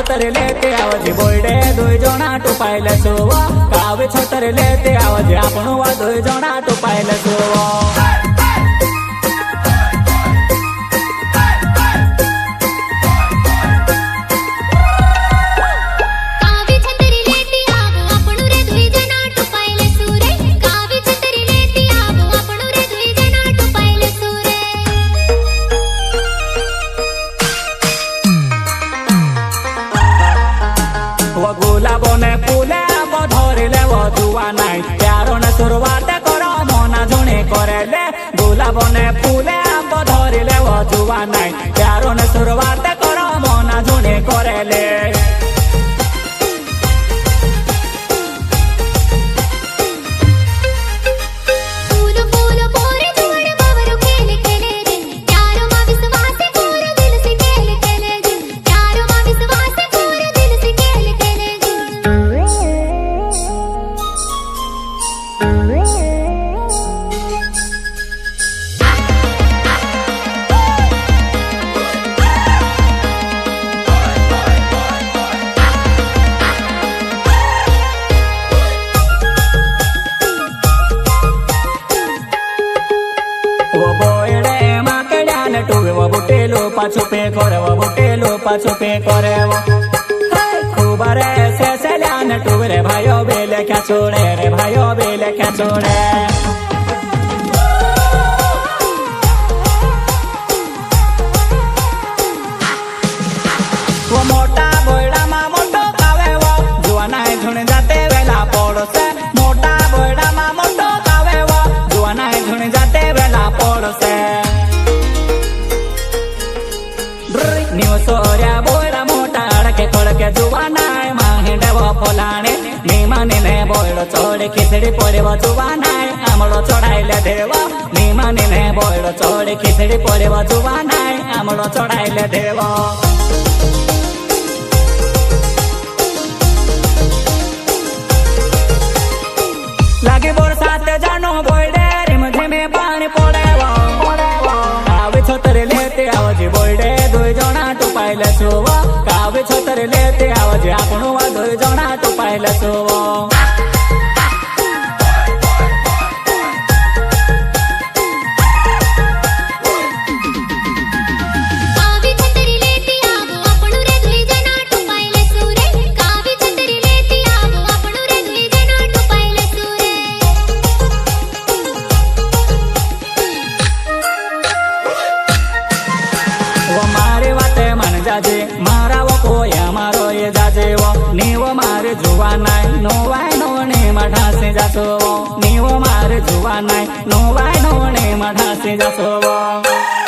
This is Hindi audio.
छोतर लेते आवजे बोयडे दुई जणा टुपायले सोवा कावे छोतर लेते आवजे आपणो वा दुई जणा टुपायले सोवा गुलाबो ने फूले धरले जुआ नाई प्यारो ने शुरुआत करो मोना झुणी करेले गुलाबो ने फूले धरले जुआ नाई प्यारो ने शुरुआत करो मोना झुणी करेले बुटेलो पाछो पे करे वो बुटेलो पाछो पे करे वो खूब रे से ल्यान टूरे भाइयो बेले क्या छोड़े रे भाइयो बेले क्या छोड़े वो मोटा बोयडा मा मोटो कावे वो जुआना है झुण जाते वेला पोड़ो से मोटा बोयडा मा मोटो कावे वो जुआना है झुण जाते वेला पोड़ो से सोर्या बोयडा मोटा अड़के थोड़के जुवाना माहिंडे वो फोलाने नीमानी ने बोयडो छोड़े खिचड़ी पोरे वो जुवाना आमड़ो चढ़ाइले देवो नीमानी ने बोयडो छोड़े खिचड़ी पोरे वो जुवाना आमड़ो चढ़ाइले देवो लागे बरसात जानो बोयडे रिम झिमे पानी पड़े वो आवे छोतर लेते आवजे बोयडे दुई जणा टुपायले सोवा कावे छोतर लेते आवजे आपणो वा दुई जणा टुपायले सोवा मारा वो कोया मारो ये जाजे वो नीवो मारे जुआ नाय नोवाय नोने मठा से जासो वो नीवो मारे जुआ नाय नोवाय नोने मठा से जासो वो